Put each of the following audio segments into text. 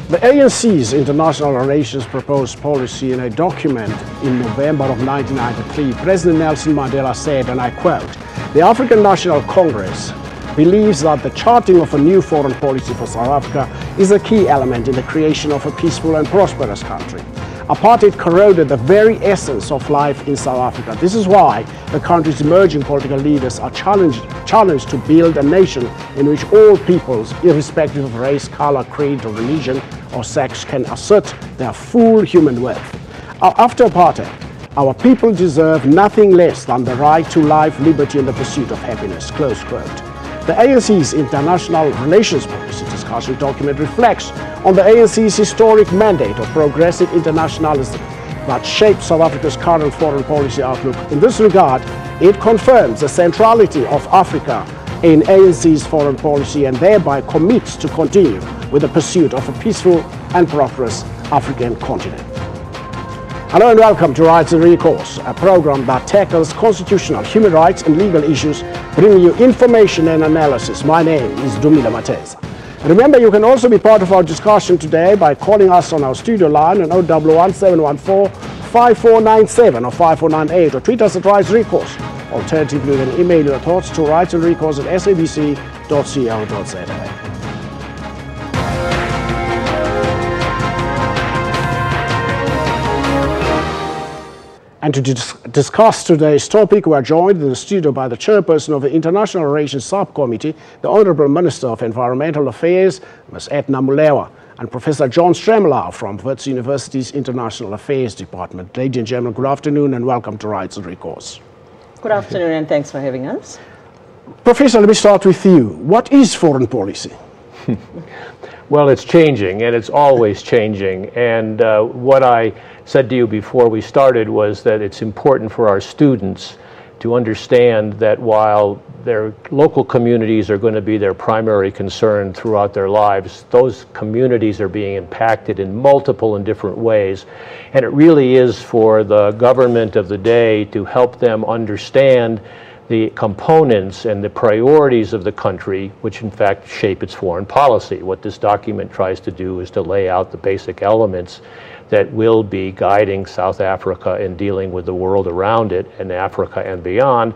The ANC's international relations proposed policy in a document in November of 1993. President Nelson Mandela said, and I quote, "The African National Congress believes that the charting of a new foreign policy for South Africa is a key element in the creation of a peaceful and prosperous country. Apartheid corroded the very essence of life in South Africa. This is why the country's emerging political leaders are challenged to build a nation in which all peoples, irrespective of race, color, creed, or religion, or sex, can assert their full human worth. After apartheid, our people deserve nothing less than the right to life, liberty, and the pursuit of happiness." Close quote. The ANC's international relations policy discussion document reflects on the ANC's historic mandate of progressive internationalism that shapes South Africa's current foreign policy outlook. In this regard, it confirms the centrality of Africa in ANC's foreign policy and thereby commits to continue with the pursuit of a peaceful and prosperous African continent. Hello and welcome to Rights and Recourse, a program that tackles constitutional, human rights and legal issues, bringing you information and analysis. My name is Dumila Mateza. Remember, you can also be part of our discussion today by calling us on our studio line on 011 714 5497 or 5498, or tweet us at Rights Recourse. Alternatively, you can email your thoughts to rightsandrecourse@sabc.co.za. And to discuss today's topic, we are joined in the studio by the chairperson of the International Relations Subcommittee, the Honourable Minister of Environmental Affairs, Ms. Edna Molewa, and Professor John Stremlau from Wits University's International Affairs Department. Ladies and gentlemen, good afternoon and welcome to Rights and Recourse. Good afternoon and thanks for having us. Professor, let me start with you. What is foreign policy? Well, it's changing, and it's always changing. And what I said to you before we started was that it's important for our students to understand that while their local communities are going to be their primary concern throughout their lives, those communities are being impacted in multiple and different ways. And it really is for the government of the day to help them understand the components and the priorities of the country, which in fact shape its foreign policy. What this document tries to do is to lay out the basic elements that will be guiding South Africa in dealing with the world around it and Africa and beyond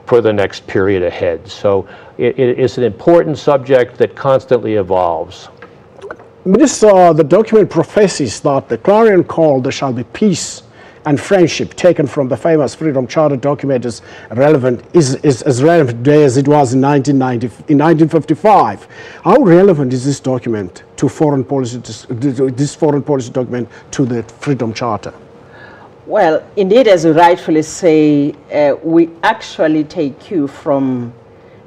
for the next period ahead. So it is an important subject that constantly evolves. Minister, the document professes that the clarion call, "There shall be peace and friendship," taken from the famous Freedom Charter document, is relevant today as it was in 1955. How relevant is this document to foreign policy, document to the Freedom Charter? Well, indeed, as you rightfully say, we actually take cue from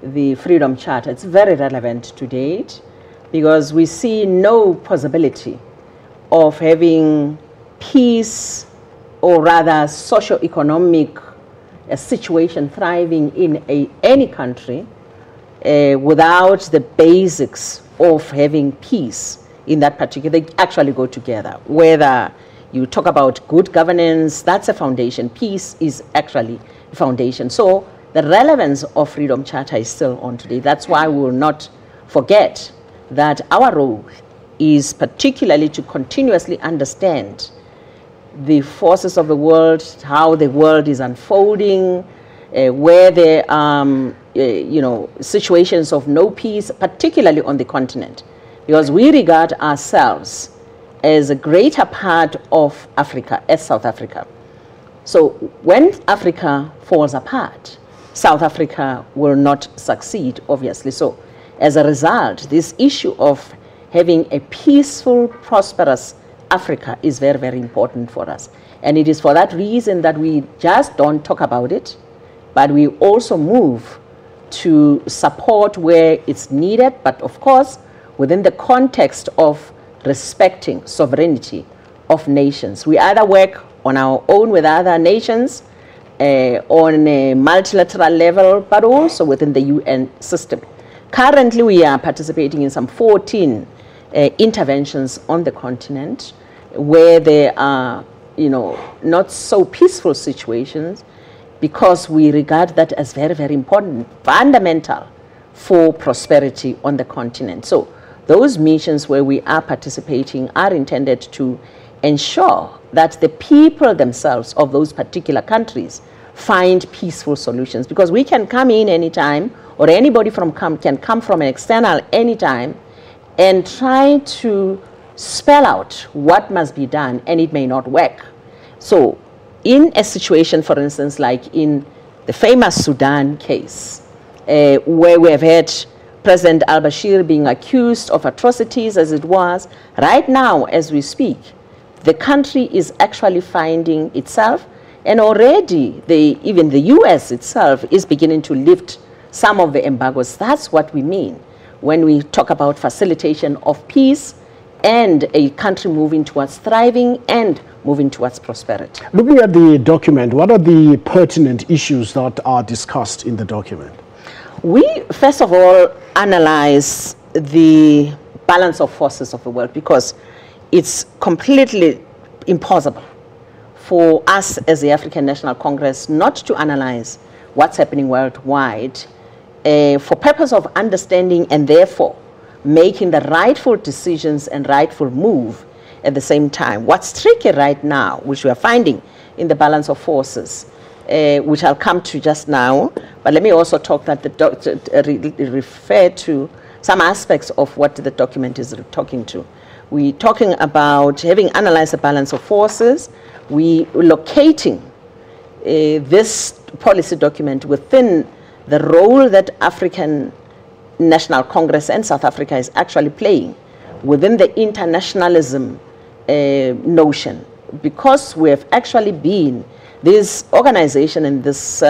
the Freedom Charter. It's very relevant to date because we see no possibility of having peace, or rather socio-economic situation thriving in any country without the basics of having peace in that particular. They actually go together. Whether you talk about good governance, that's a foundation. Peace is actually a foundation. So the relevance of Freedom Charter is still on today. That's why we will not forget that our role is particularly to continuously understand the forces of the world, how the world is unfolding, where there are situations of no peace, particularly on the continent, because we regard ourselves as a greater part of Africa, as South Africa. So when Africa falls apart, South Africa will not succeed, obviously. So as a result, this issue of having a peaceful, prosperous Africa is very, very important for us. And it is for that reason that we just don't talk about it, but we also move to support where it's needed, but of course, within the context of respecting sovereignty of nations. We either work on our own with other nations on a multilateral level, but also within the UN system. Currently, we are participating in some 14 interventions on the continent where there are, not so peaceful situations, because we regard that as very, very important, fundamental for prosperity on the continent. So those missions where we are participating are intended to ensure that the people themselves of those particular countries find peaceful solutions, because we can come in anytime, or anybody can come from an external anytime and try to spell out what must be done, and it may not work. So in a situation, for instance, like in the famous Sudan case, where we have had President al-Bashir being accused of atrocities as it was, right now as we speak, the country is actually finding itself, and already even the US itself is beginning to lift some of the embargoes. That's what we mean when we talk about facilitation of peace and a country moving towards thriving and moving towards prosperity. Looking at the document, what are the pertinent issues that are discussed in the document? We, first of all, analyze the balance of forces of the world, because it's completely impossible for us as the African National Congress not to analyze what's happening worldwide for purpose of understanding and therefore making the rightful decisions and rightful move at the same time. What's tricky right now, which we are finding in the balance of forces, which I'll come to just now, but let me also talk that refer to some aspects of what the document is talking to. We're talking about having analyzed the balance of forces, we locating this policy document within the role that African National Congress and South Africa is actually playing within the internationalism notion, because we have actually been this organization and this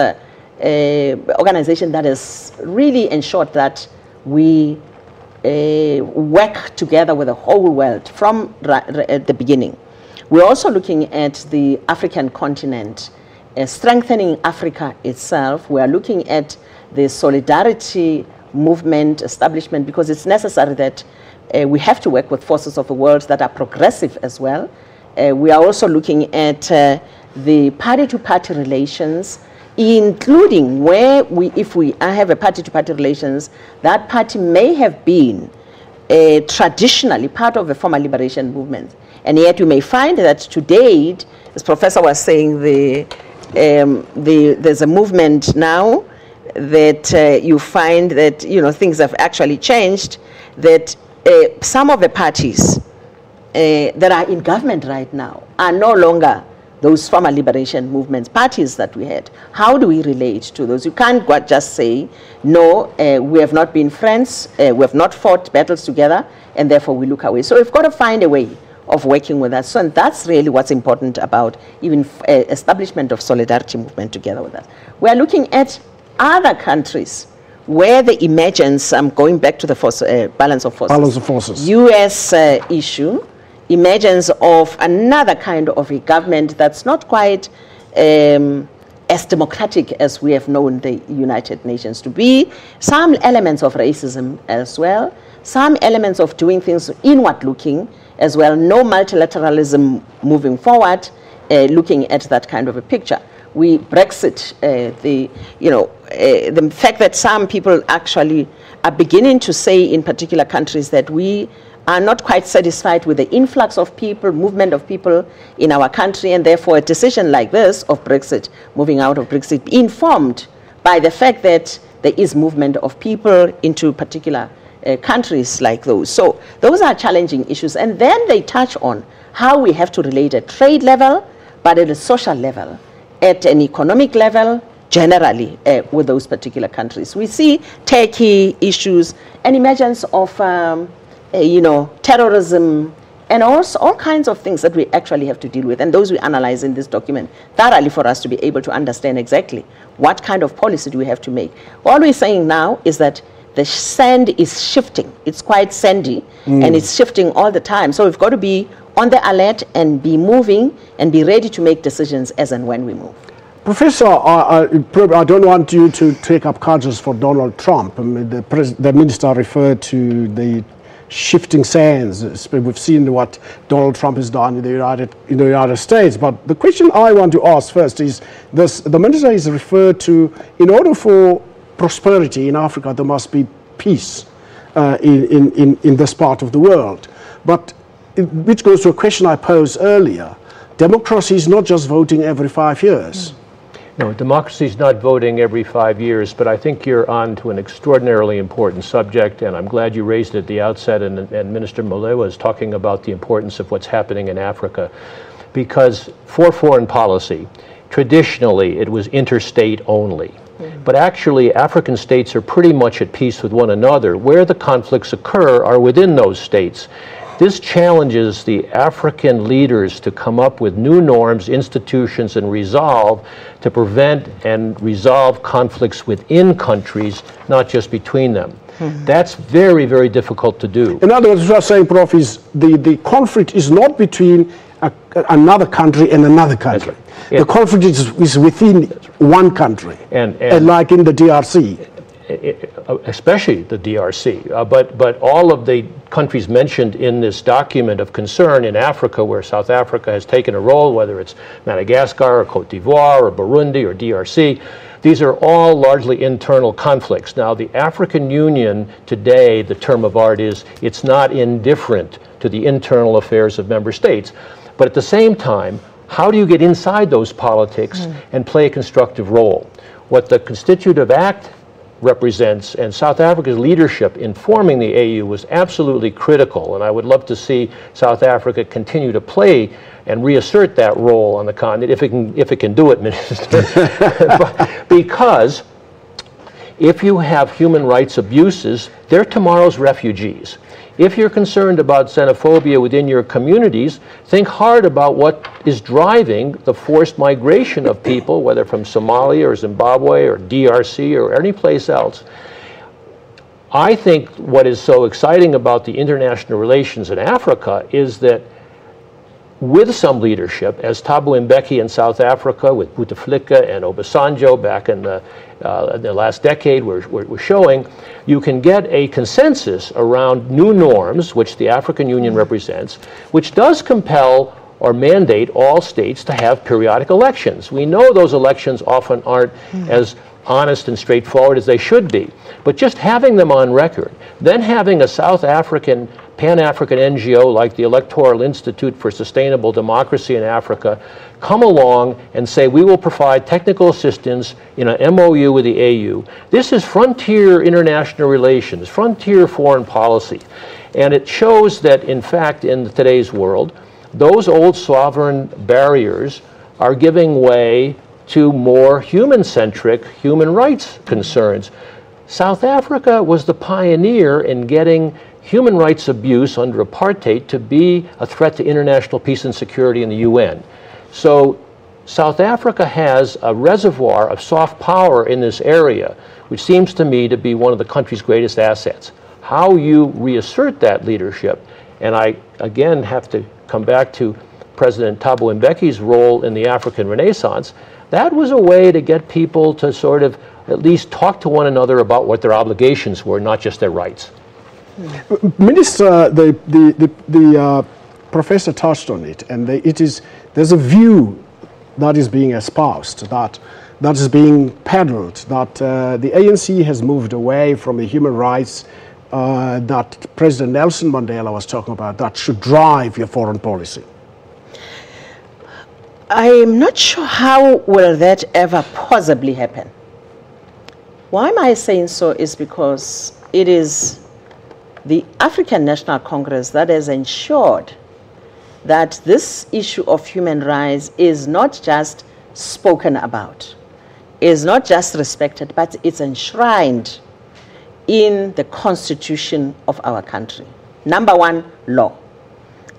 organization that has really ensured that we work together with the whole world from at the beginning. We're also looking at the African continent, strengthening Africa itself. We are looking at the solidarity movement establishment, because it's necessary that we have to work with forces of the world that are progressive as well. We are also looking at the party-to-party relations, including where if we have a party-to-party relations, that party may have been traditionally part of the former liberation movement. And yet you may find that to date, as Professor was saying, there's a movement now that you find that things have actually changed, that some of the parties that are in government right now are no longer those former liberation movements parties that we had. How do we relate to those? You can't just say, no, we have not been friends, we have not fought battles together, and therefore we look away. So we've got to find a way of working with us. So, and that's really what's important about even establishment of solidarity movement together with us. We are looking at other countries where the emergence, I'm going back to the balance of forces. US issue, emergence of another kind of a government that's not quite as democratic as we have known the United Nations to be, some elements of racism as well, some elements of doing things inward looking as well, no multilateralism moving forward, looking at that kind of a picture. Brexit, the fact that some people actually are beginning to say in particular countries that we are not quite satisfied with the influx of people, movement of people in our country, and therefore a decision like this of Brexit, moving out of Brexit, informed by the fact that there is movement of people into particular countries like those. So those are challenging issues, and then they touch on how we have to relate at trade level, but at a social level, at an economic level, generally with those particular countries. We see Turkey issues, an emergence of terrorism, and also all kinds of things that we actually have to deal with, and those we analyze in this document thoroughly for us to be able to understand exactly what kind of policy do we have to make. All we're saying now is that the sand is shifting. It's quite sandy, and it's shifting all the time. So we've got to be on the alert and be moving and be ready to make decisions as and when we move. Professor, I don't want you to take up cards for Donald Trump. I mean, the minister referred to the shifting sands. We've seen what Donald Trump has done in the United States. But the question I want to ask first is this: the minister is referred to, in order for prosperity in Africa, there must be peace. in this part of the world. But which goes to a question I posed earlier. Democracy is not just voting every 5 years. No, democracy is not voting every 5 years, but I think you're on to an extraordinarily important subject, and I'm glad you raised it at the outset, and Minister Molewa is talking about the importance of what's happening in Africa. Because for foreign policy, traditionally it was interstate only. But actually, African states are pretty much at peace with one another. Where the conflicts occur are within those states. This challenges the African leaders to come up with new norms, institutions, and resolve to prevent and resolve conflicts within countries, not just between them. That's very, very difficult to do. In other words, what you're saying, Prof, is the conflict is not between another country and another country. Right. The conflict is within one country, and like in the DRC. Especially the DRC, but all of the countries mentioned in this document of concern in Africa, where South Africa has taken a role, whether it's Madagascar or Cote d'Ivoire or Burundi or DRC, these are all largely internal conflicts. Now, the African Union today, the term of art is, it's not indifferent to the internal affairs of member states, but at the same time, how do you get inside those politics and play a constructive role? What the Constitutive Act represents, and South Africa's leadership in forming the AU was absolutely critical, and I would love to see South Africa continue to play and reassert that role on the continent, if it can do it, Minister. Because if you have human rights abuses, they're tomorrow's refugees. If you're concerned about xenophobia within your communities, think hard about what is driving the forced migration of people, whether from Somalia or Zimbabwe or DRC or any place else. I think what is so exciting about the international relations in Africa is that with some leadership, as Thabo Mbeki in South Africa, with Bouteflika and Obasanjo back in the last decade we're showing, you can get a consensus around new norms, which the African Union represents, which does compel or mandate all states to have periodic elections. We know those elections often aren't as honest and straightforward as they should be, but just having them on record, then having a South African, Pan-African NGO like the Electoral Institute for Sustainable Democracy in Africa come along and say, we will provide technical assistance in an MOU with the AU. This is frontier international relations, frontier foreign policy. And it shows that, in fact, in today's world, those old sovereign barriers are giving way to more human-centric human rights concerns. South Africa was the pioneer in getting human rights abuse under apartheid to be a threat to international peace and security in the UN. So South Africa has a reservoir of soft power in this area, which seems to me to be one of the country's greatest assets. How you reassert that leadership, and I again have to come back to President Thabo Mbeki's role in the African Renaissance. That was a way to get people to sort of at least talk to one another about what their obligations were, not just their rights. Minister, the professor touched on it, and there's a view that is being espoused, that is being peddled, that the ANC has moved away from the human rights that President Nelson Mandela was talking about, that should drive your foreign policy. I'm not sure how will that ever possibly happen. Why am I saying so is because it is the African National Congress that has ensured that this issue of human rights is not just spoken about, is not just respected, but it's enshrined in the constitution of our country. Number one, law.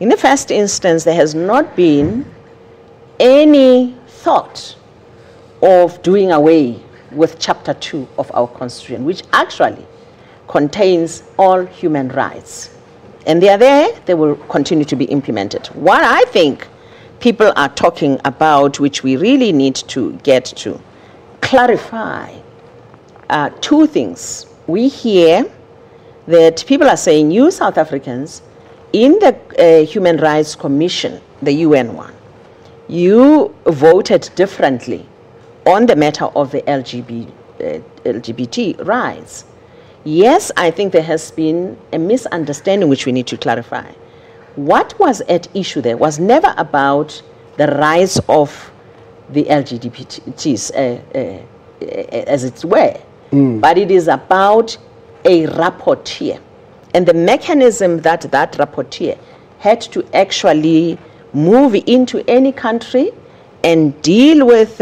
In the first instance, there has not been any thought of doing away with Chapter 2 of our Constitution, which actually contains all human rights. And they are there, they will continue to be implemented. What I think people are talking about, which we really need to get to, clarify two things. We hear that people are saying, you South Africans, in the Human Rights Commission, the UN one, you voted differently on the matter of the LGBT rights. Yes, I think there has been a misunderstanding which we need to clarify. What was at issue there was never about the rise of the LGBTs, as it were, but it is about a rapporteur. And the mechanism that that rapporteur had to actually move into any country and deal with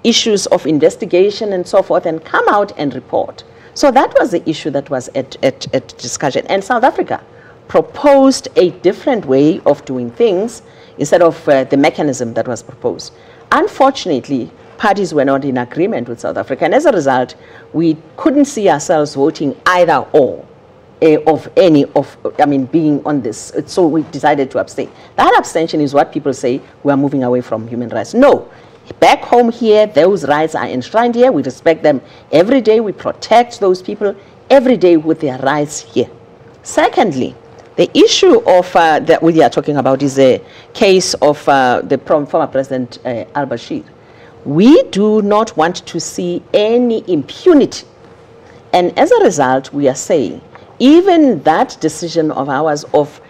issues of investigation and so forth and come out and report. So that was the issue that was at discussion. And South Africa proposed a different way of doing things instead of the mechanism that was proposed. Unfortunately, parties were not in agreement with South Africa, and as a result, we couldn't see ourselves voting either or being on this. So we decided to abstain. That abstention is what people say we are moving away from human rights. No. Back home here, those rights are enshrined here. We respect them every day. We protect those people every day with their rights here. Secondly, the issue of that we are talking about is a case of the former President al-Bashir. We do not want to see any impunity. And as a result, we are saying, even that decision of ours of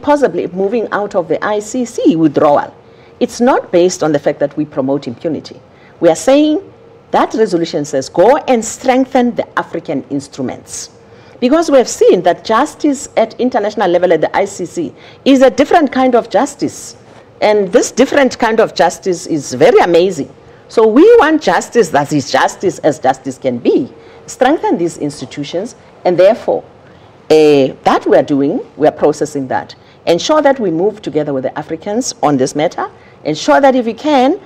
possibly moving out of the ICC withdrawal, it's not based on the fact that we promote impunity. We are saying that resolution says go and strengthen the African instruments. Because we have seen that justice at international level at the ICC is a different kind of justice. And this different kind of justice is very amazing. So we want justice that is justice as justice can be. Strengthen these institutions, and therefore, that we are doing, we are processing that. Ensure that we move together with the Africans on this matter. Ensure that if we can,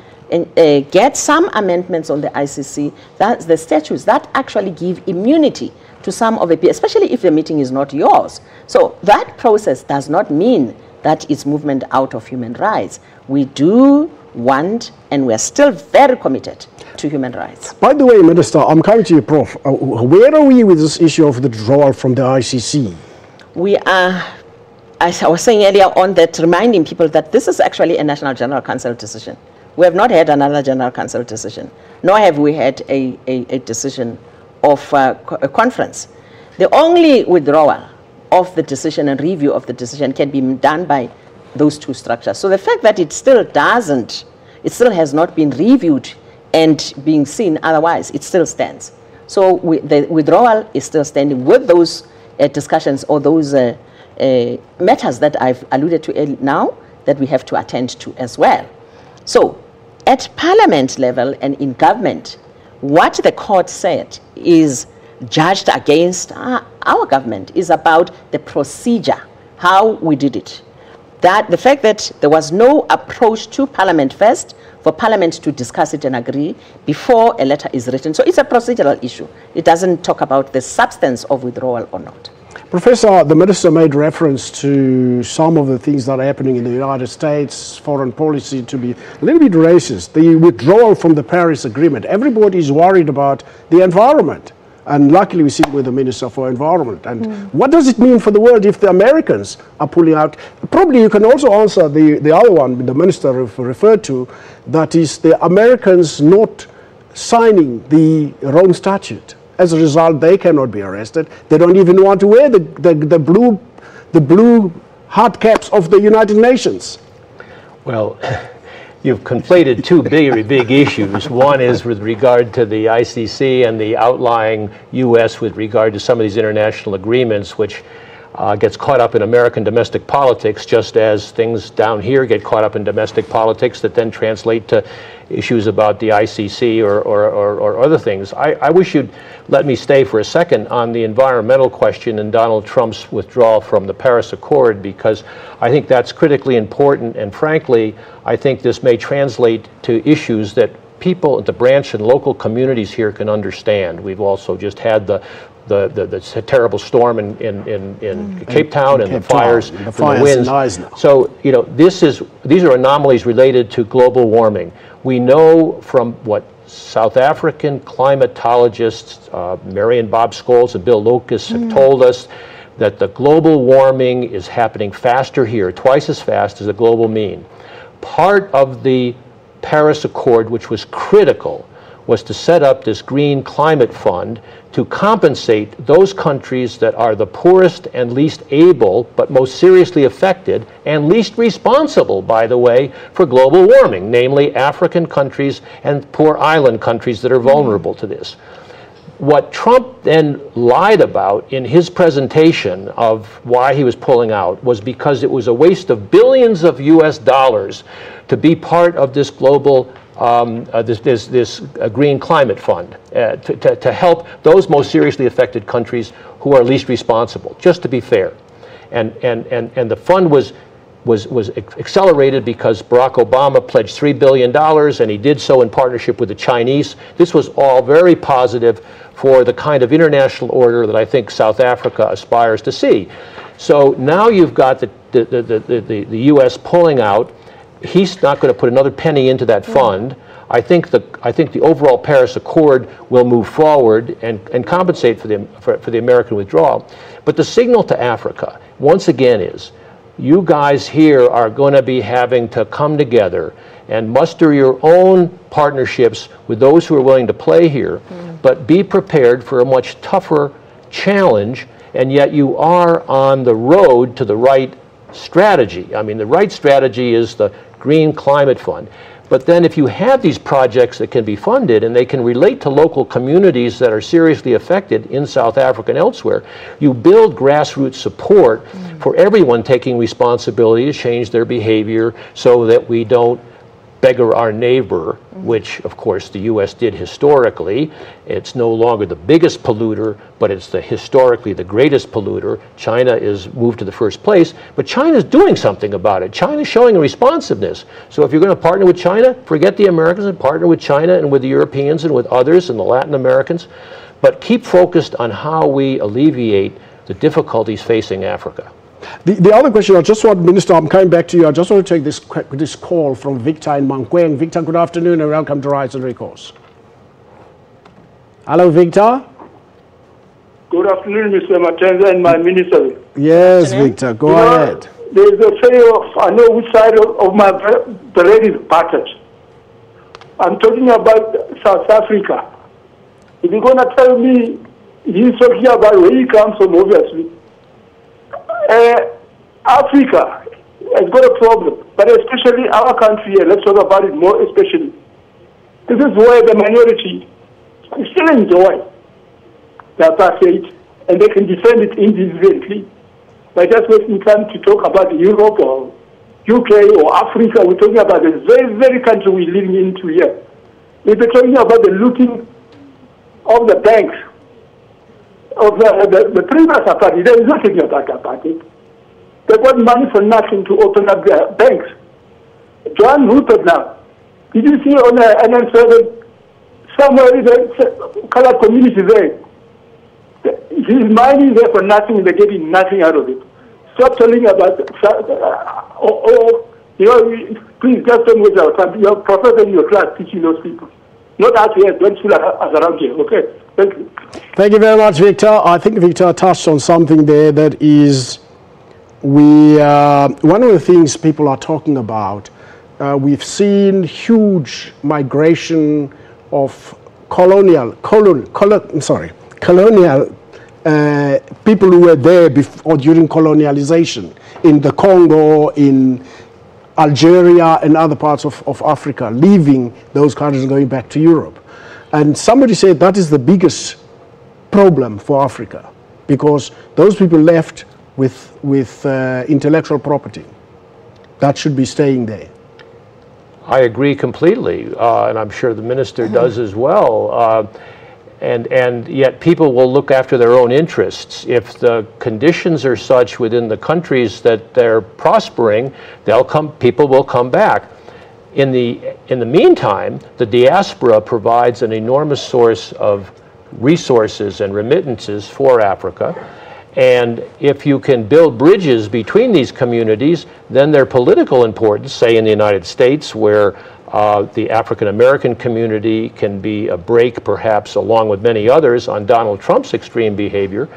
get some amendments on the ICC, that's the statutes that actually give immunity to some of the people, especially if the meeting is not yours. So that process does not mean that it's movement out of human rights. We do want, and we're still very committed to human rights. By the way, Minister, I'm coming to you, Prof. Where are we with this issue of the withdrawal from the ICC? We are, as I was saying earlier on, that reminding people that this is actually a National General Council decision. We have not had another General Council decision, nor have we had a decision of a conference. The only withdrawal of the decision and review of the decision can be done by those two structures. So the fact that it still has not been reviewed and being seen otherwise, it still stands. So the withdrawal is still standing with those discussions or those matters that I've alluded to now that we have to attend to as well. So at Parliament level and in government, what the court said is judged against our government is about the procedure, how we did it. That the fact that there was no approach to Parliament first for Parliament to discuss it and agree before a letter is written. So it's a procedural issue. It doesn't talk about the substance of withdrawal or not. Professor, the Minister made reference to some of the things that are happening in the United States, foreign policy to be a little bit racist. The withdrawal from the Paris Agreement. Everybody is worried about the environment. And luckily we sit with the Minister for Environment. And what does it mean for the world if the Americans are pulling out? Probably you can also answer the other one the Minister referred to, that is the Americans not signing the Rome Statute. As a result, they cannot be arrested. They don't even want to wear the blue hard caps of the United Nations. Well, you've conflated two big issues. One is with regard to the ICC and the outlying U.S. with regard to some of these international agreements, which gets caught up in American domestic politics, just as things down here get caught up in domestic politics that then translate to issues about the ICC or other things. I wish you'd let me stay for a second on the environmental question and Donald Trump's withdrawal from the Paris Accord, because I think that's critically important, and frankly, I think this may translate to issues that people at the branch and local communities here can understand. We've also just had the terrible storm in Cape Town and the fires and the winds. So, you know, these are anomalies related to global warming. We know from what South African climatologists, Mary and Bob Scholes and Bill Lucas have told us, that the global warming is happening faster here, twice as fast as the global mean. Part of the Paris Accord, which was critical, was to set up this green climate fund to compensate those countries that are the poorest and least able, but most seriously affected, and least responsible, by the way, for global warming, namely African countries and poor island countries that are vulnerable to this. What Trump then lied about in his presentation of why he was pulling out was because it was a waste of billions of US dollars to be part of this global this green climate fund to help those most seriously affected countries who are least responsible, just to be fair. And the fund was accelerated because Barack Obama pledged $3 billion, and he did so in partnership with the Chinese. This was all very positive for the kind of international order that I think South Africa aspires to see. So now you've got the U.S. pulling out. He's not going to put another penny into that fund. I think the overall Paris Accord will move forward and compensate for the American withdrawal. But the signal to Africa, once again, is you guys here are going to be having to come together and muster your own partnerships with those who are willing to play here, but be prepared for a much tougher challenge, and yet you are on the road to the right strategy. I mean, the right strategy is the Green Climate Fund. But then if you have these projects that can be funded and they can relate to local communities that are seriously affected in South Africa and elsewhere, you build grassroots support for everyone taking responsibility to change their behavior so that we don't beggar our neighbor, which of course the U.S. did historically. It's no longer the biggest polluter, but it's historically the greatest polluter. China is moved to the first place, but China's doing something about it. China's showing a responsiveness. So if you're going to partner with China, forget the Americans and partner with China and with the Europeans and with others and the Latin Americans, but keep focused on how we alleviate the difficulties facing Africa. The other question, I just want, Minister, I'm coming back to you. I just want to take this call from Victor in Mankweng. Victor, good afternoon and welcome to Rights and Recourse. Hello, Victor. Good afternoon, Mr. Matenza and my minister. Yes, Victor, go ahead. There is a say of, I know which side of my bread is buttered. I'm talking about South Africa. If you're going to tell me he's talking about where he comes from, obviously. Africa has got a problem, but especially our country here, let's talk about it more especially. This is where the minority still enjoy the apartheid, and they can defend it independently. By just wasting time to talk about Europe or UK or Africa, we're talking about the very, very country we're living into here. We're talking about the looting of the banks. Of the previous apartheid, there is nothing about apartheid. They got money for nothing to open up their banks. John Rupert now, did you see on NN7 somewhere in the colored community there? He's mining there for nothing, they're getting nothing out of it. Stop telling about, please just don't waste our time. Your professor in your class teaching those people. Not us here, don't fool us around here, okay? Thank you. Thank you very much, Victor. I think Victor touched on something there that is, one of the things people are talking about, we've seen huge migration of colonial people who were there before, during colonialization in the Congo, in Algeria and other parts of Africa, leaving those countries and going back to Europe. And somebody said that is the biggest problem for Africa, because those people left with intellectual property that should be staying there. I agree completely, and I'm sure the minister does as well. And yet people will look after their own interests. If the conditions are such within the countries that they're prospering, people will come back. In the meantime, the diaspora provides an enormous source of resources and remittances for Africa. And if you can build bridges between these communities, then their political importance, say in the United States, where the African American community can be a brake, perhaps, along with many others, on Donald Trump's extreme behavior,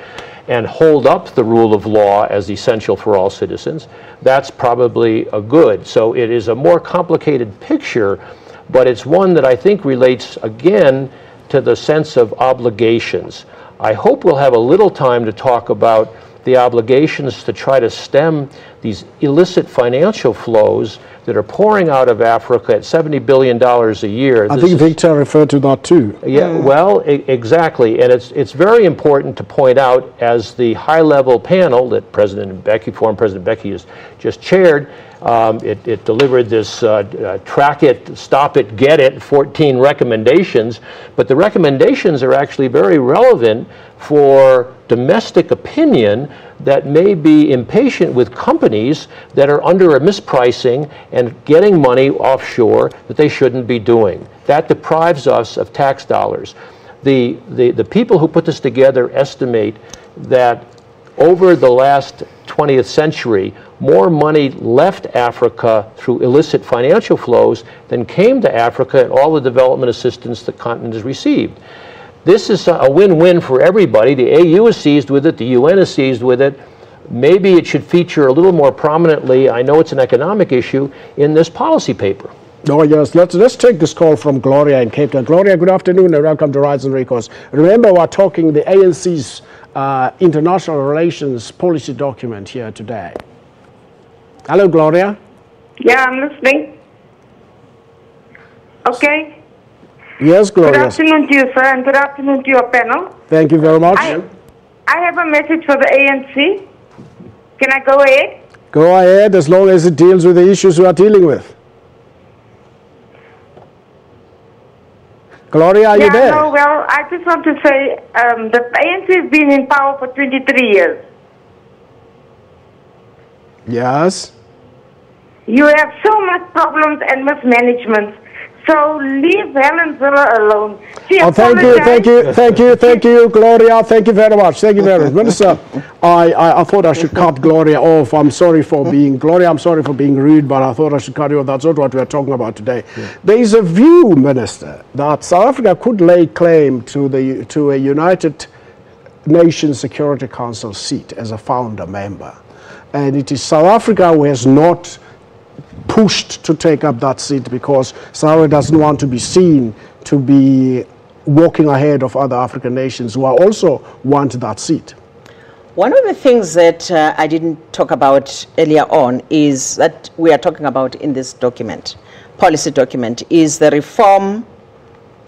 and hold up the rule of law as essential for all citizens, that's probably a good. So it is a more complicated picture, but it's one that I think relates again to the sense of obligations. I hope we'll have a little time to talk about the obligations to try to stem these illicit financial flows that are pouring out of Africa at $70 billion a year. I think Victor referred to that too. Yeah, well, exactly. And it's very important to point out, as the high-level panel that President Mbeki, former President Mbeki, has just chaired, it delivered this track it, stop it, get it, 14 recommendations. But the recommendations are actually very relevant for domestic opinion that may be impatient with companies that are under a mispricing and getting money offshore that they shouldn't be doing. That deprives us of tax dollars. The people who put this together estimate that over the last 20th century, more money left Africa through illicit financial flows than came to Africa and all the development assistance the continent has received. This is a win-win for everybody. The AU is seized with it, the UN is seized with it. Maybe it should feature a little more prominently, I know it's an economic issue, in this policy paper. Oh yes, let's take this call from Gloria in Cape Town. Gloria, good afternoon and welcome to Rise and Recourse. Remember, we're talking the ANC's international relations policy document here today. Hello, Gloria. Yeah, I'm listening. Okay. Yes, Gloria. Good afternoon to you, sir, and good afternoon to your panel. Thank you very much. I have a message for the ANC. Can I go ahead? Go ahead, as long as it deals with the issues we are dealing with. Gloria, are you there? No, well, I just want to say the ANC has been in power for 23 years. Yes. You have so much problems and mismanagement. So leave Helen Zille alone. Oh, thank you, Gloria. Thank you very much. Thank you very much. Minister, I thought I should cut Gloria off. I'm sorry for being, Gloria, I'm sorry for being rude, but I thought I should cut you off. That's not what we're talking about today. Yeah. There is a view, Minister, that South Africa could lay claim to a United Nations Security Council seat as a founder member. And it is South Africa who has not pushed to take up that seat because South Africa doesn't want to be seen to be walking ahead of other African nations who also want that seat. One of the things that I didn't talk about earlier on is that we are talking about in this document, policy document, is the reform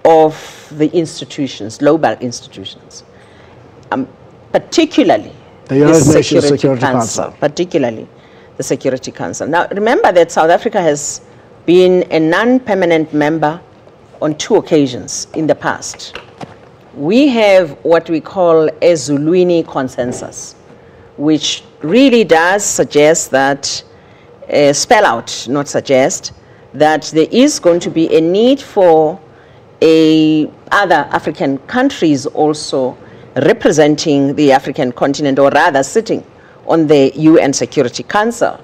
of the institutions, global institutions, particularly the United Nations Security Council. Particularly the Security Council. Now, remember that South Africa has been a non-permanent member on 2 occasions in the past. We have what we call a Zulwini consensus, which really does suggest that, spell out, not suggest, that there is going to be a need for other African countries also representing the African continent, or rather sitting on the UN Security Council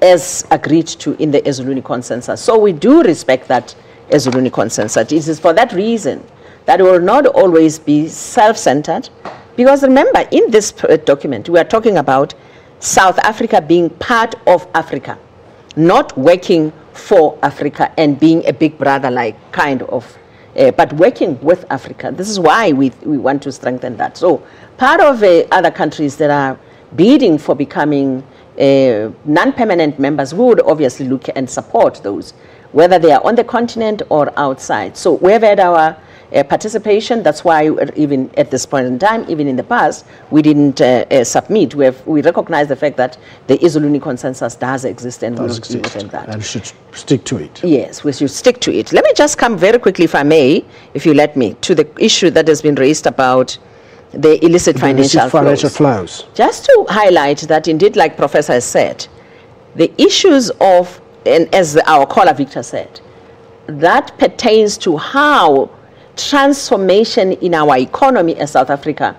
as agreed to in the Zulwini consensus. So we do respect that Zulwini consensus. It is for that reason that it will not always be self-centered, because remember, in this document, we are talking about South Africa being part of Africa, not working for Africa and being a big brother-like kind of, but working with Africa. This is why we want to strengthen that. So part of other countries that are bidding for becoming non-permanent members, we would obviously look and support those, whether they are on the continent or outside. So we have had our participation. That's why even at this point in time, even in the past, we didn't submit. We recognize the fact that the Zulwini consensus does exist, and we will deal with that. And should stick to it. Yes, we should stick to it. Let me just come very quickly, if I may, if you let me, to the issue that has been raised about the illicit financial flows. Just to highlight that, indeed, like Professor has said, the issues of, and as our caller Victor said, that pertains to how transformation in our economy as South Africa,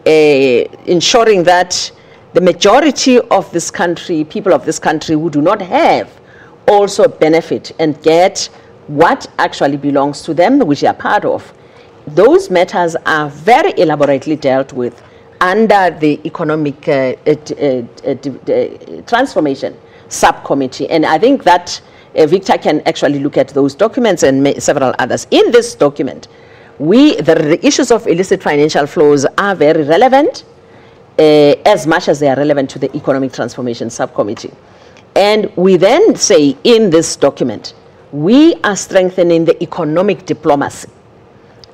ensuring that the majority of this country, people of this country who do not have, also benefit and get what actually belongs to them, which they are part of. Those matters are very elaborately dealt with under the Economic Transformation Subcommittee. And I think that Victor can actually look at those documents and several others. In this document, the issues of illicit financial flows are very relevant, as much as they are relevant to the Economic Transformation Subcommittee. And we then say in this document, we are strengthening the economic diplomacy.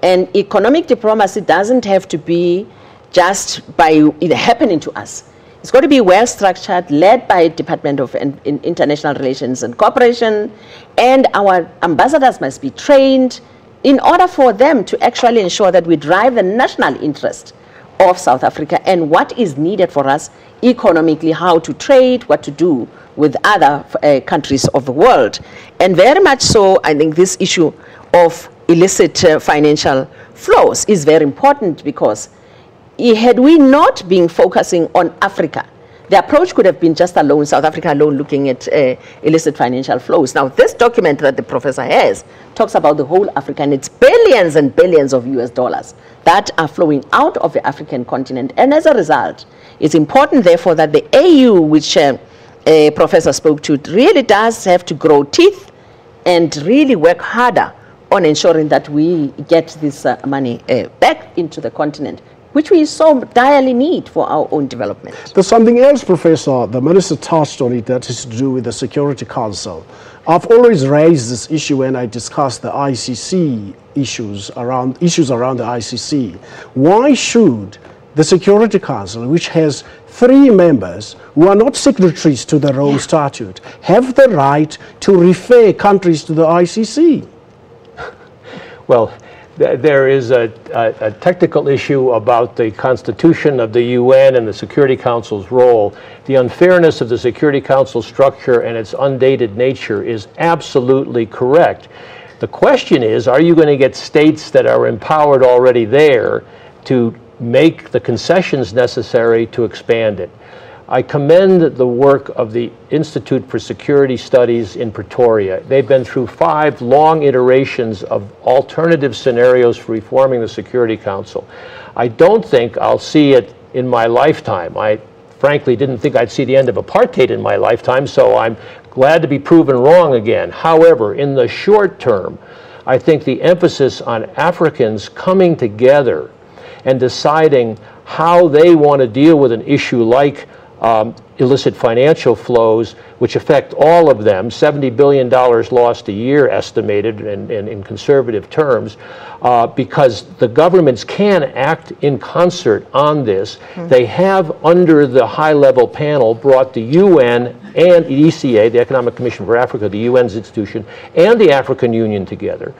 And economic diplomacy doesn't have to be just by it happening to us. It's got to be well structured, led by Department of International Relations and Cooperation, and our ambassadors must be trained in order for them to actually ensure that we drive the national interest of South Africa and what is needed for us economically, how to trade, what to do with other countries of the world. And very much so, I think this issue of illicit financial flows is very important, because had we not been focusing on Africa, the approach could have been just alone, South Africa alone, looking at illicit financial flows. Now, this document that the professor has talks about the whole Africa, and it's billions and billions of US dollars that are flowing out of the African continent. And as a result, it's important, therefore, that the AU, which Professor spoke to, really does have to grow teeth and really work harder on ensuring that we get this money back into the continent, which we so direly need for our own development. There's something else, Professor. The Minister touched on it, that is to do with the Security Council. I've always raised this issue when I discuss the ICC issues around the ICC. Why should the Security Council, which has 3 members who are not signatories to the Rome Statute, have the right to refer countries to the ICC? Well, there is a technical issue about the constitution of the UN and the Security Council's role. The unfairness of the Security Council structure and its undated nature is absolutely correct. The question is, are you going to get states that are empowered already there to make the concessions necessary to expand it? I commend the work of the Institute for Security Studies in Pretoria. They've been through 5 long iterations of alternative scenarios for reforming the Security Council. I don't think I'll see it in my lifetime. I frankly didn't think I'd see the end of apartheid in my lifetime, so I'm glad to be proven wrong again. However, in the short term, I think the emphasis on Africans coming together and deciding how they want to deal with an issue like illicit financial flows, which affect all of them, $70 billion lost a year estimated in conservative terms, because the governments can act in concert on this. They have, under the high-level panel, brought the UN and ECA, the Economic Commission for Africa, the UN's institution, and the African Union together.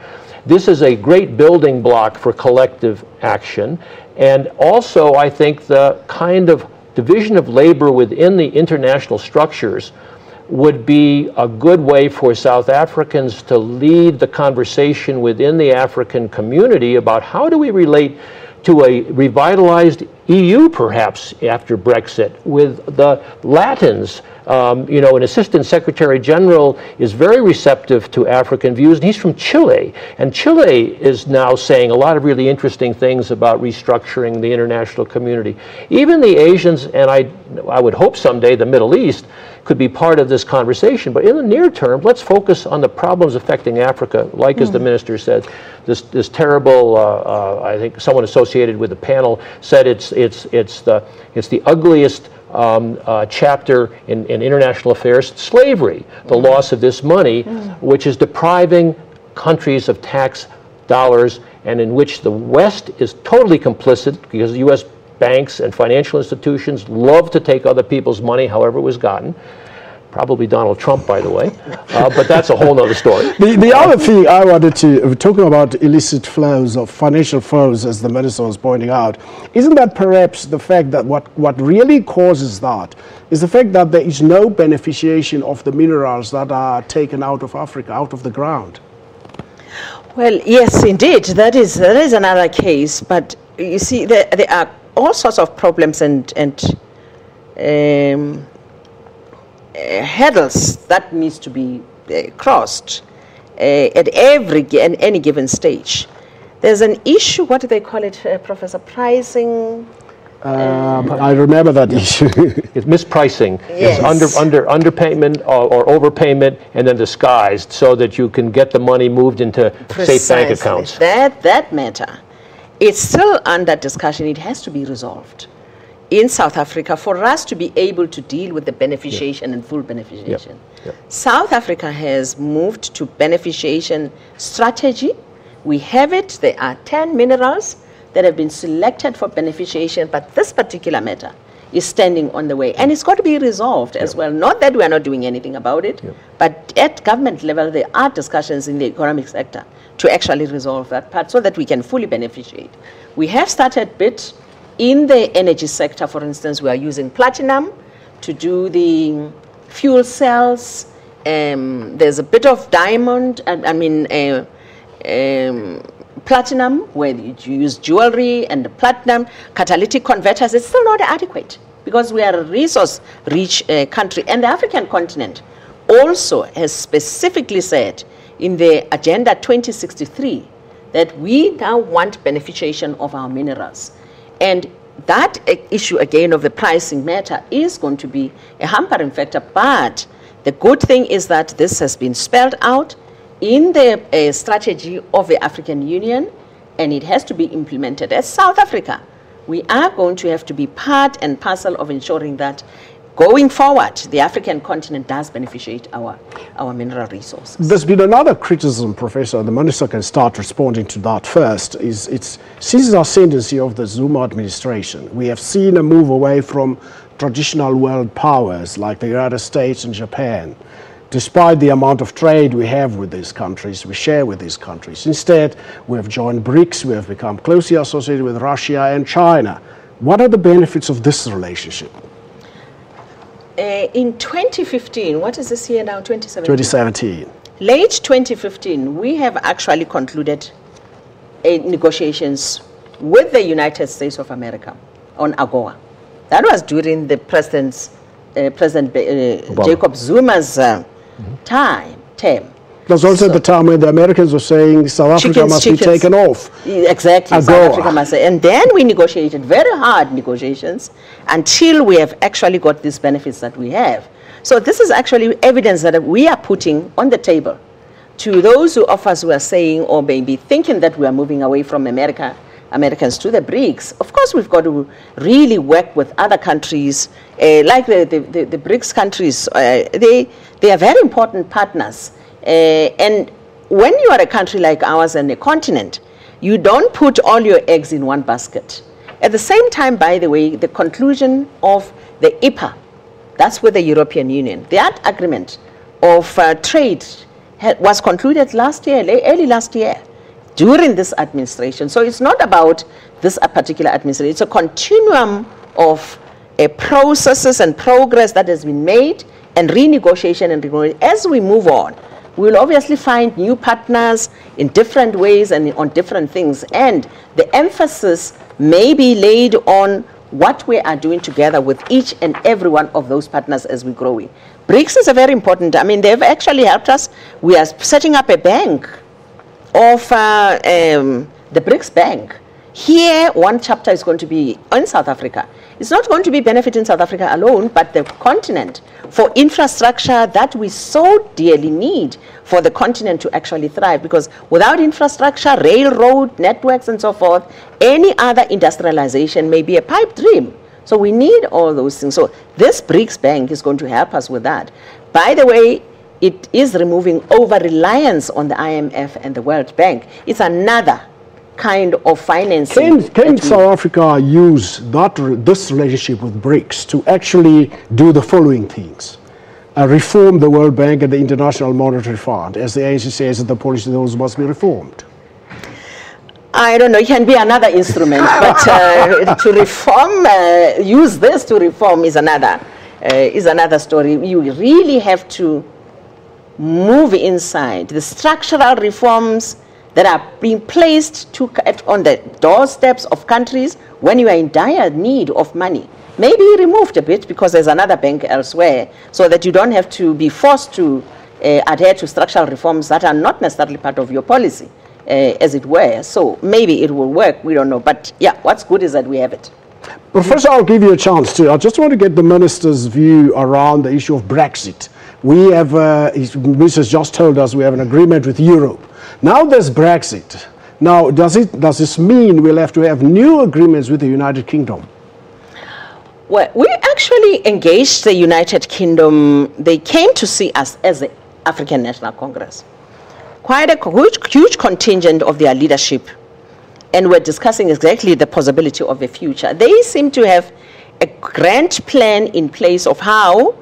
This is a great building block for collective action, and also I think the kind of division of labor within the international structures would be a good way for South Africans to lead the conversation within the African community about how do we relate to a revitalized EU, perhaps, after Brexit, with the Latins. You know, an Assistant Secretary General is very receptive to African views, and he's from Chile. And Chile is now saying a lot of really interesting things about restructuring the international community. Even the Asians, and I would hope someday the Middle East, could be part of this conversation. But in the near term, let's focus on the problems affecting Africa, like as the minister said, this terrible, I think someone associated with the panel said it's the ugliest chapter in international affairs, slavery, the loss of this money, which is depriving countries of tax dollars, and in which the West is totally complicit, because the U.S. banks and financial institutions love to take other people's money, however it was gotten. Probably Donald Trump, by the way, but that's a whole nother story. The other thing I wanted to, talking about illicit flows of financial flows, as the minister was pointing out, isn't that perhaps the fact that what really causes that is the fact that there is no beneficiation of the minerals that are taken out of Africa, out of the ground? Well, yes, indeed, that is another case. But you see, there are all sorts of problems and hurdles that needs to be crossed at any given stage. There's an issue, what do they call it, Professor? Pricing, I remember that issue. It's mispricing. Yes. It's underpayment or overpayment and then disguised so that you can get the money moved into safe bank accounts. That matter, it's still under discussion. It has to be resolved in South Africa for us to be able to deal with the beneficiation and full beneficiation. South Africa has moved to beneficiation strategy. We have it. There are 10 minerals that have been selected for beneficiation, but this particular matter is standing on the way. And it's got to be resolved as well. Not that we are not doing anything about it, but at government level, there are discussions in the economic sector to actually resolve that part so that we can fully beneficiate. We have started bit in the energy sector. For instance, we are using platinum to do the fuel cells. There's a bit of diamond, platinum, where you use jewelry and the platinum catalytic converters. It's still not adequate because we are a resource-rich country. And the African continent also has specifically said in the Agenda 2063 that we now want beneficiation of our minerals. And that issue, again, of the pricing matter is going to be a hampering factor. But the good thing is that this has been spelled out in the strategy of the African Union, and it has to be implemented. As South Africa, we are going to have to be part and parcel of ensuring that going forward, the African continent does beneficiate our mineral resources. There's been another criticism, Professor, and the Minister can start responding to that first, it's since the ascendancy of the Zuma administration, we have seen a move away from traditional world powers like the United States and Japan. Despite the amount of trade we have with these countries, we share with these countries. Instead, we have joined BRICS, we have become closely associated with Russia and China. What are the benefits of this relationship? In 2015, what is this year now, 2017? 2017. Late 2015, we have actually concluded negotiations with the United States of America on AGOA. That was during the President Jacob Zuma's term. There's also the time when the Americans were saying South Africa must be taken off. Exactly, AGOA. South Africa must say. And then we negotiated, very hard negotiations, until we have actually got these benefits that we have. So this is actually evidence that we are putting on the table to those of us who are saying or maybe thinking that we are moving away from Americans to the BRICS. Of course, we've got to really work with other countries, like the BRICS countries. They are very important partners. And when you are a country like ours and a continent, you don't put all your eggs in one basket. At the same time, by the way, the conclusion of the IPA, that's with the European Union, that agreement of trade was concluded last year, early last year, during this administration. So it's not about this particular administration. It's a continuum of processes and progress that has been made and renegotiation and renegotiation. As we move on, we will obviously find new partners in different ways and on different things. And the emphasis may be laid on what we are doing together with each and every one of those partners as we grow in. BRICS is a very important, they've actually helped us. We are setting up a bank of the BRICS Bank. Here, one chapter is going to be in South Africa. It's not going to be benefiting South Africa alone, but the continent for infrastructure that we so dearly need for the continent to actually thrive. Because without infrastructure, railroad networks and so forth, any other industrialization may be a pipe dream. So we need all those things. So this BRICS Bank is going to help us with that. By the way, it is removing over-reliance on the IMF and the World Bank. It's another kind of financing. Can South Africa use this relationship with BRICS to actually do the following things? Reform the World Bank and the International Monetary Fund, as the ANC says that the policy those must be reformed. I don't know, it can be another instrument, but to reform, use this to reform is another story. You really have to move inside. The structural reforms that are being placed on the doorsteps of countries when you are in dire need of money may be removed a bit because there's another bank elsewhere, so that you don't have to be forced to adhere to structural reforms that are not necessarily part of your policy, as it were. So maybe it will work, we don't know. But yeah, what's good is that we have it. Professor, I'll give you a chance to. I just want to get the Minister's view around the issue of Brexit. We have, the Minister's just told us we have an agreement with Europe. Now there's Brexit. Now, does this mean we'll have to have new agreements with the United Kingdom? Well, we actually engaged the United Kingdom. They came to see us as the African National Congress. Quite a huge contingent of their leadership. And we're discussing exactly the possibility of a future. They seem to have a grand plan in place of how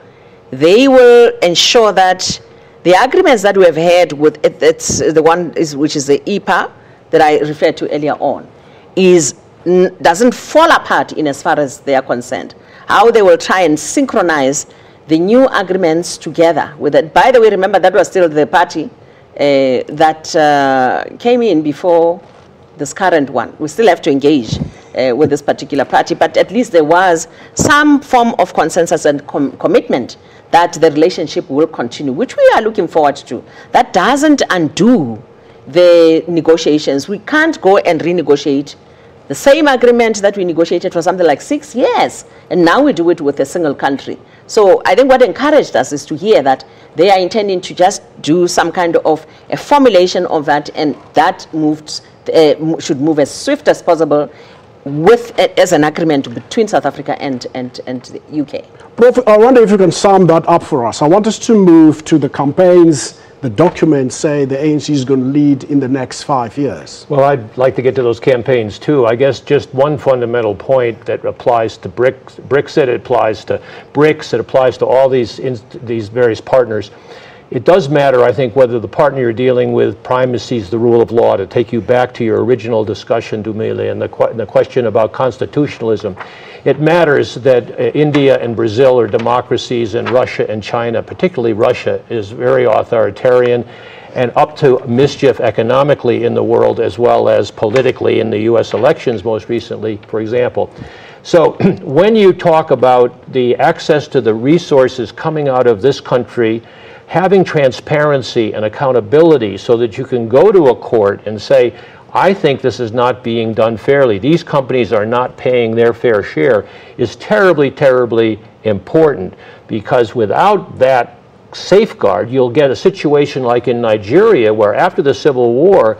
they will ensure that the agreements that we have had with it's the one which is the EPA that I referred to earlier on, doesn't fall apart in as far as they are concerned. How they will try and synchronize the new agreements together with it. By the way, remember that was still the party that came in before this current one. We still have to engage with this particular party, but at least there was some form of consensus and commitment that the relationship will continue, which we are looking forward to. That doesn't undo the negotiations. We can't go and renegotiate the same agreement that we negotiated for something like 6 years, and now we do it with a single country. So I think what encouraged us is to hear that they are intending to just do some kind of a formulation of that, and that should move as swift as possible as an agreement between South Africa and the UK. Prof, I wonder if you can sum that up for us. I want us to move to the campaigns. The documents say the ANC is going to lead in the next 5 years. Well, I'd like to get to those campaigns too. I guess just one fundamental point that applies to Brexit, it applies to BRICS, it applies to all these various partners. It does matter, I think, whether the partner you're dealing with primacies the rule of law. To take you back to your original discussion, Dumile, and the question about constitutionalism. It matters that India and Brazil are democracies, and Russia and China, particularly Russia, is very authoritarian and up to mischief economically in the world as well as politically in the U.S. elections most recently, for example. So when you talk about the access to the resources coming out of this country, having transparency and accountability so that you can go to a court and say, I think this is not being done fairly, these companies are not paying their fair share, is terribly, terribly important, because without that safeguard, you'll get a situation like in Nigeria, where after the Civil War,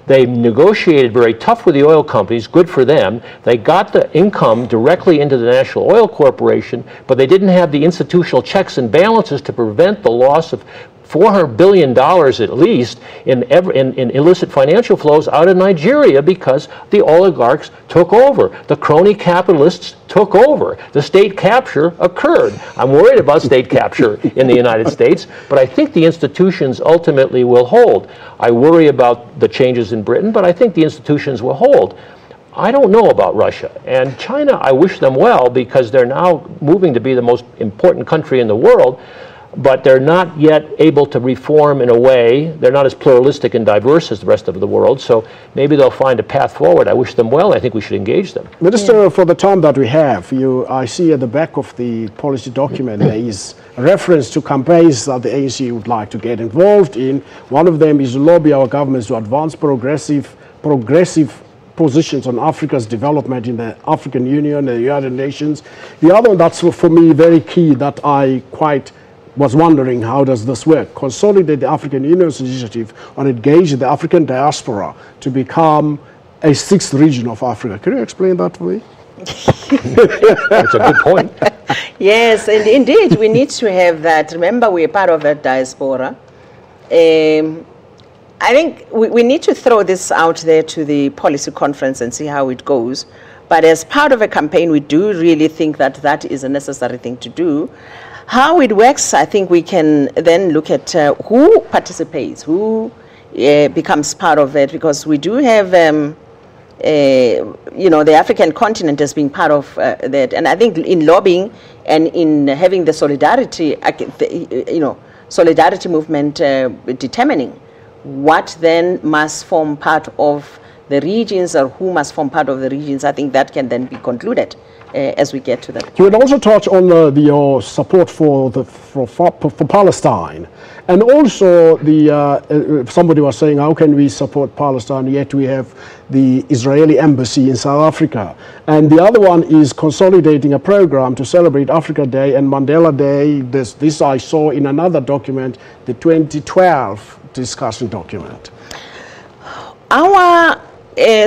they negotiated very tough with the oil companies, good for them. They got the income directly into the National Oil Corporation, but they didn't have the institutional checks and balances to prevent the loss of $400 billion at least in illicit financial flows out of Nigeria, because the oligarchs took over. The crony capitalists took over. The state capture occurred. I'm worried about state capture in the United States, but I think the institutions ultimately will hold. I worry about the changes in Britain, but I think the institutions will hold. I don't know about Russia. And China, I wish them well, because they're now moving to be the most important country in the world, but they're not yet able to reform in a way. They're not as pluralistic and diverse as the rest of the world, so maybe they'll find a path forward. I wish them well. I think we should engage them. Minister, for the time that we have, I see at the back of the policy document there is a reference to campaigns that the ANC would like to get involved in. One of them is to lobby our governments to advance progressive positions on Africa's development in the African Union and the United Nations. The other one that's for me very key, that I quite was wondering, how does this work? Consolidate the African Union's initiative on engaging the African diaspora to become a sixth region of Africa. Can you explain that for me? That's a good point. Yes, and indeed, we need to have that. Remember, we're part of that diaspora. I think we need to throw this out there to the policy conference and see how it goes. But as part of a campaign, we do really think that that is a necessary thing to do. How it works, I think we can then look at who participates, who becomes part of it, because we do have, the African continent as being part of that. And I think in lobbying and in having the solidarity, solidarity movement determining what then must form part of the regions or who must form part of the regions, I think that can then be concluded as we get to that. You would also touch on your support for Palestine, and also somebody was saying, how can we support Palestine yet we have the Israeli embassy in South Africa? And the other one is consolidating a program to celebrate Africa Day and Mandela Day. This I saw in another document, the 2012 discussion document. Our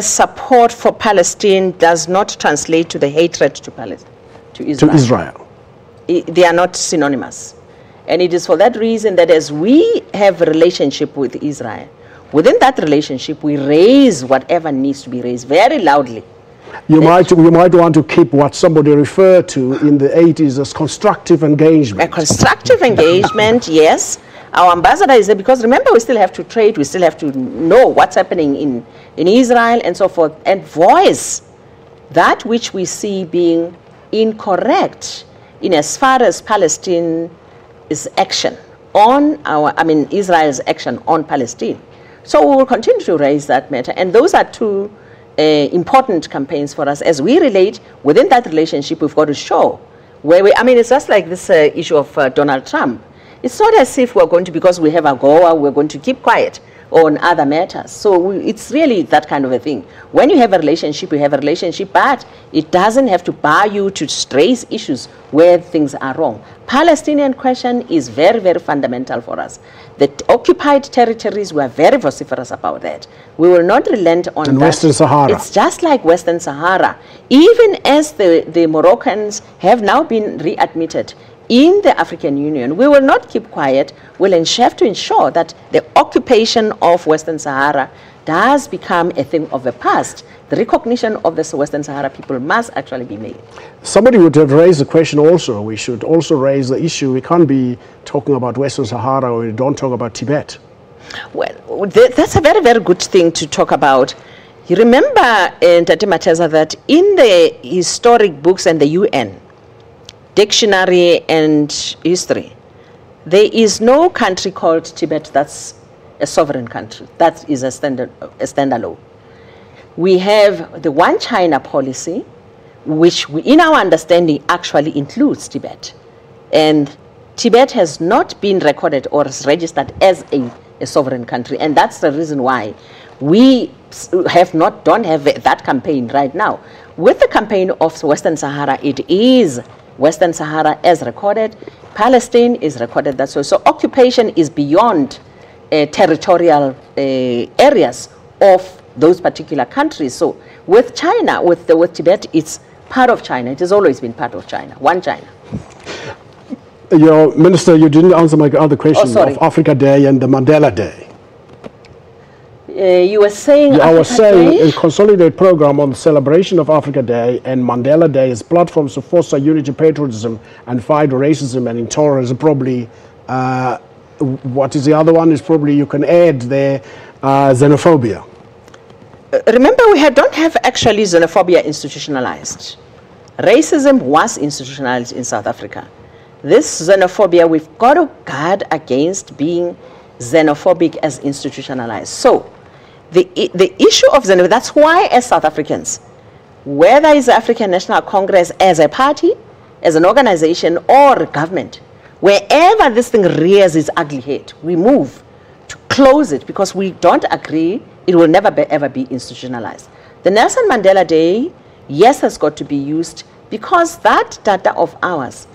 support for Palestine does not translate to the hatred to Israel. To Israel. They are not synonymous. And it is for that reason that as we have a relationship with Israel, within that relationship we raise whatever needs to be raised very loudly. You might want to keep what somebody referred to in the 80s as constructive engagement. A constructive engagement, yes. Our ambassador is there because remember we still have to trade, we still have to know what's happening in Israel and so forth, and voice that which we see being incorrect in as far as Palestine's action on Israel's action on Palestine. So we will continue to raise that matter, and those are two important campaigns for us. As we relate within that relationship, we've got to show where it's just like this issue of Donald Trump. It's not as if we're going to, because we have a goal, we're going to keep quiet on other matters. So it's really that kind of a thing. When you have a relationship, you have a relationship, but it doesn't have to bar you to raise issues where things are wrong. Palestinian question is very, very fundamental for us. The occupied territories, we are very vociferous about that. We will not relent on and that. Western Sahara. It's just like Western Sahara. Even as the Moroccans have now been readmitted in the African Union, we will not keep quiet. We'll have to ensure that the occupation of Western Sahara does become a thing of the past. The recognition of the Western Sahara people must actually be made. Somebody would have raised the question also, we should also raise the issue, we can't be talking about Western Sahara or we don't talk about Tibet. Well, that's a very, very good thing to talk about. You remember, Ntati Mateza, that in the historic books and the UN, dictionary and history, there is no country called Tibet that's a sovereign country. That is a standalone. We have the One China policy, which in our understanding actually includes Tibet. And Tibet has not been recorded or registered as a sovereign country. And that's the reason why we don't have that campaign right now. With the campaign of Western Sahara, it is Western Sahara as recorded. Palestine is recorded that way. So occupation is beyond territorial areas of those particular countries. So with China, with Tibet, it's part of China. It has always been part of China, one China. Minister, you didn't answer my other question of Africa Day and the Mandela Day. You were saying I was saying a consolidated program on the celebration of Africa Day and Mandela Day as platforms to foster unity, patriotism, and fight racism and intolerance. Probably, what is the other one? Is probably you can add there xenophobia. Remember, we don't have actually xenophobia institutionalized. Racism was institutionalized in South Africa. This xenophobia, we've got to guard against being xenophobic as institutionalized. So the issue of xenophobia, that's why as South Africans, whether it's the African National Congress as a party, as an organization, or a government, wherever this thing rears its ugly head, we move to close it because we don't agree it will never ever be institutionalized. The Nelson Mandela Day, yes, has got to be used because that data of ours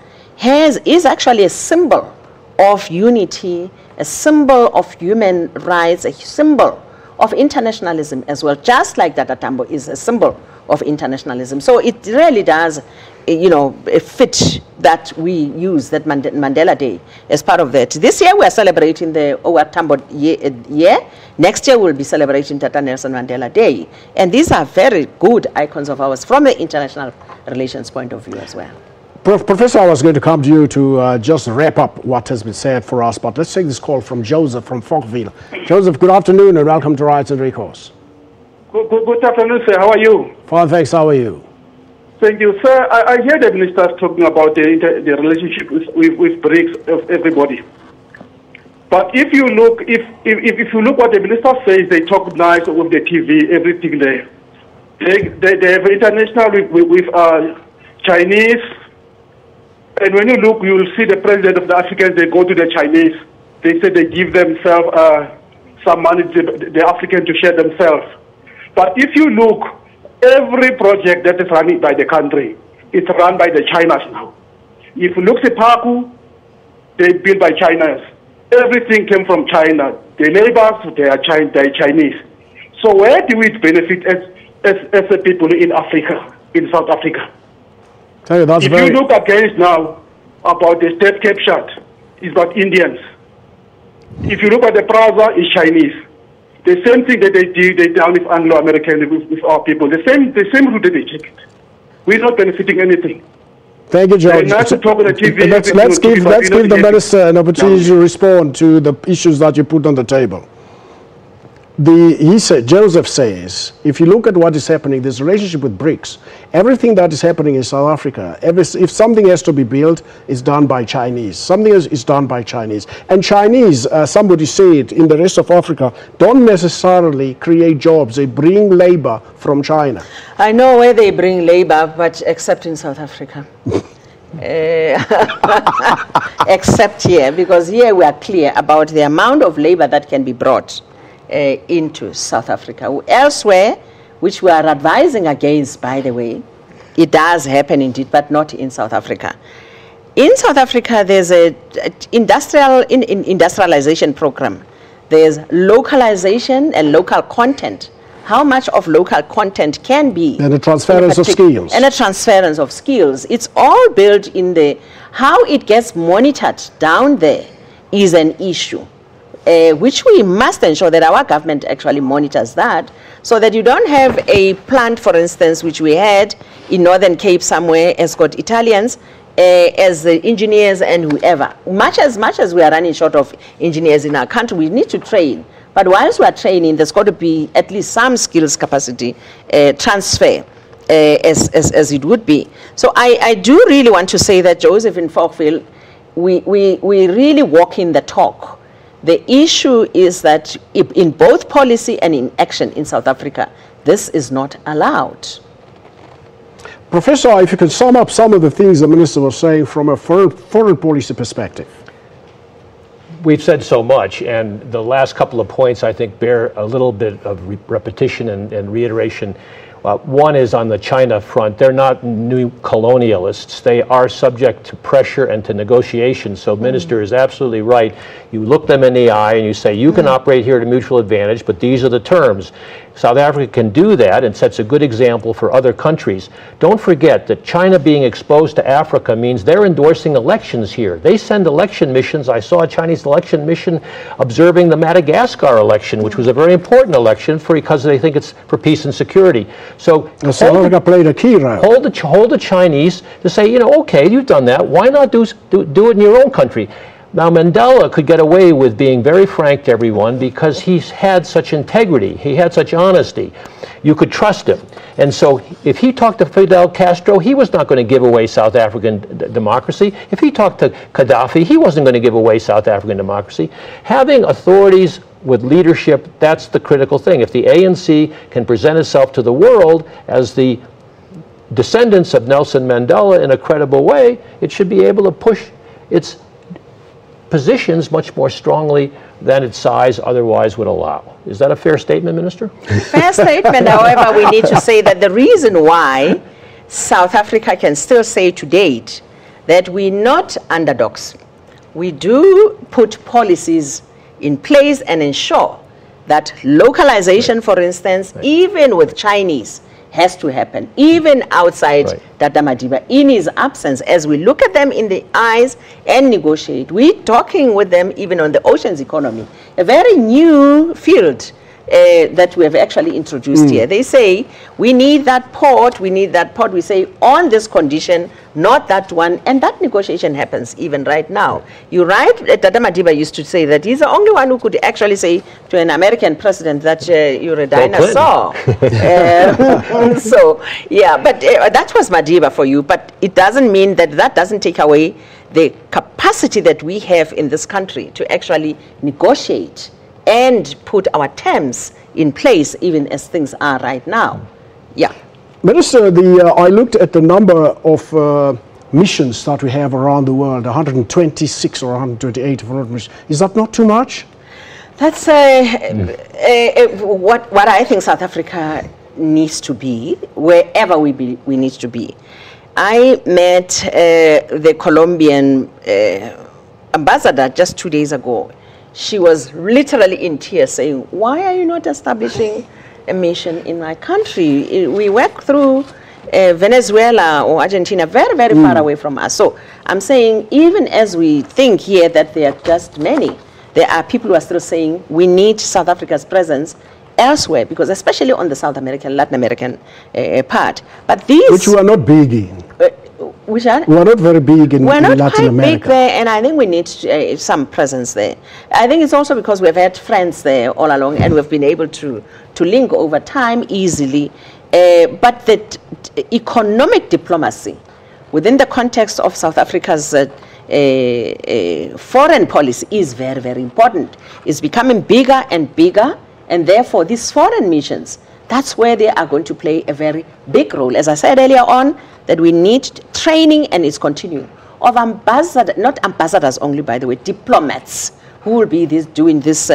is actually a symbol of unity, a symbol of human rights, a symbol of internationalism as well, just like Dada Tambo is a symbol of internationalism. So it really does, fit that we use that Mandela Day as part of that. This year we are celebrating the OR Tambo year. Next year we'll be celebrating Tata Nelson Mandela Day. And these are very good icons of ours from the international relations point of view as well. Professor, I was going to come to you to just wrap up what has been said for us, but let's take this call from Joseph from Falkville. Joseph, good afternoon and welcome to Rights and Recourse. Good afternoon, sir. How are you? Fine, thanks. How are you? Thank you, sir. I hear the ministers talking about the relationship with BRICS of everybody. But if you look, if you look what the minister says, they talk nice with the TV, everything there. They have international with Chinese. And when you look, you will see the president of the Africans, they go to the Chinese. They say they give themselves some money, the Africans, to share themselves. But if you look, every project that is run by the country, it's run by the Chinas now. If you look at Paku, they built by Chinas. Everything came from China. The neighbors, they are Chinese. So where do we benefit as a people in Africa, in South Africa? If you look against now about the state captured, it's about Indians. If you look at the Praza, it's Chinese. The same thing that they did, they done with Anglo-American, with our people. The same route that they take it. We're not benefiting anything. Thank you, George. Let's give the minister an opportunity to respond to the issues that you put on the table. Joseph says, if you look at what is happening, this relationship with BRICS, everything that is happening in South Africa, if something has to be built, it's done by Chinese. Something is done by Chinese. And Chinese, somebody said, in the rest of Africa, don't necessarily create jobs. They bring labor from China. I know where they bring labor, but except in South Africa. Except here, because here we are clear about the amount of labor that can be brought into South Africa. Elsewhere, which we are advising against, by the way, it does happen indeed, but not in South Africa. In South Africa, there's an industrialization program. There's localization and local content. How much of local content can be? And the transference of skills. And the transference of skills. It's all built in the, how it gets monitored down there is an issue. Which we must ensure that our government actually monitors that, so that you don't have a plant, for instance, which we had in Northern Cape somewhere, has got Italians as the engineers and whoever. Much as we are running short of engineers in our country, we need to train. But whilst we are training, there's got to be at least some skills capacity transfer as it would be. So I do really want to say that, Joseph, in Falkville, we really walk in the talk. The issue is that in both policy and in action in South Africa, this is not allowed. Professor, if you could sum up some of the things the minister was saying from a foreign policy perspective. We've said so much, and the last couple of points I think bear a little bit of repetition and reiteration. One is on the China front. They're not new colonialists. They are subject to pressure and to negotiation. So Minister is absolutely right. You look them in the eye and you say, you can operate here to mutual advantage, but these are the terms. South Africa can do that and sets a good example for other countries. Don't forget that China being exposed to Africa means they're endorsing elections here. They send election missions. I saw a Chinese election mission observing the Madagascar election, which was a very important election because they think it's for peace and security. So South Africa played a key role. Hold the Chinese to say, you know, okay, you've done that. Why not do it in your own country? Now, Mandela could get away with being very frank to everyone because he's had such integrity. He had such honesty. You could trust him. And so if he talked to Fidel Castro, he was not going to give away South African democracy. If he talked to Gaddafi, he wasn't going to give away South African democracy. Having authorities with leadership, that's the critical thing. If the ANC can present itself to the world as the descendants of Nelson Mandela in a credible way, it should be able to push its positions much more strongly than its size otherwise would allow. Is that a fair statement, Minister? Fair statement. However, we need to say that the reason why South Africa can still say to date that we're not underdogs. We do put policies in place and ensure that localization, for instance, even with Chinese, has to happen, even outside Dada Madiba, in his absence. As we look at them in the eyes and negotiate, we're talking with them even on the oceans economy, a very new field that we have actually introduced here. They say, we need that port, we say, on this condition, not that one, and that negotiation happens even right now. You're right, Dada Madiba used to say that he's the only one who could actually say to an American president that you're a dinosaur. So, yeah, but that was Madiba for you, but it doesn't mean that that doesn't take away the capacity that we have in this country to actually negotiate and put our terms in place even as things are right now. Yeah. Minister, I looked at the number of missions that we have around the world, 126 or 128. Is that not too much? That's what I think South Africa needs to be, wherever we need to be. I met the Colombian ambassador just 2 days ago. She was literally in tears saying, why are you not establishing a mission in my country? We work through Venezuela or Argentina, very, very far away from us. So I'm saying, even as we think here that there are just many, there are people who are still saying we need South Africa's presence elsewhere, because especially on the South American, Latin American part. But these... Which we are not big in. Which are? We are not very big in Latin America. We're not quite big there, and I think we need some presence there. I think it's also because we've had friends there all along, and we've been able to link over time easily. But the economic diplomacy within the context of South Africa's foreign policy is very, very important. It's becoming bigger and bigger, and therefore these foreign missions, that's where they are going to play a very big role. As I said earlier on, that we need training, and it's continuing, of ambassadors, not ambassadors only, by the way, diplomats, who will be doing this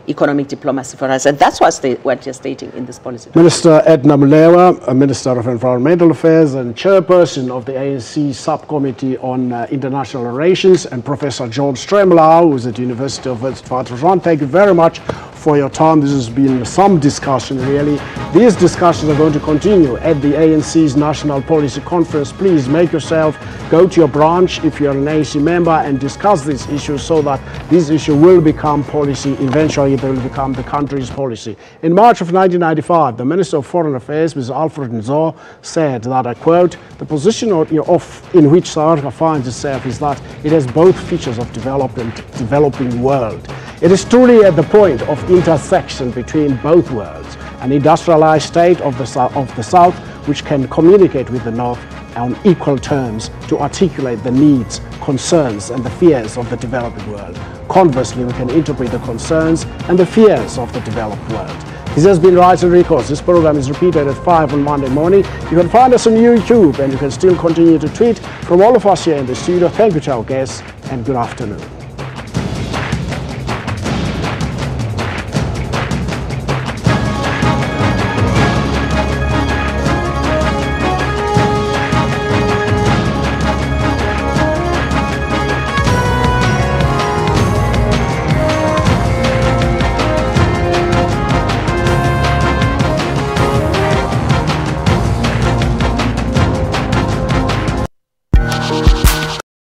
economic diplomacy for us. And that's what you're stating in this policy. Minister Edna Molewa, Minister of Environmental Affairs and Chairperson of the ANC Subcommittee on International Relations, and Professor John Stremlau, who is at the University of Witwatersrand. Thank you very much for your time. This has been some discussion, really. These discussions are going to continue at the ANC's National Policy Conference. Please make yourself, go to your branch if you're an ANC member, and discuss these issues so that these issues will become policy. Eventually, they will become the country's policy. In March of 1995, the Minister of Foreign Affairs, Mr. Alfred Nzo, said that, I quote, the position in which South Africa finds itself is that it has both features of developing world. It is truly at the point of intersection between both worlds, an industrialized state of the South which can communicate with the North on equal terms to articulate the needs, concerns and the fears of the developing world. Conversely, we can interpret the concerns and the fears of the developed world. This has been Rights and Recourse. This program is repeated at 5 on Monday morning. You can find us on YouTube, and you can still continue to tweet. From all of us here in the studio, thank you to our guests, and good afternoon.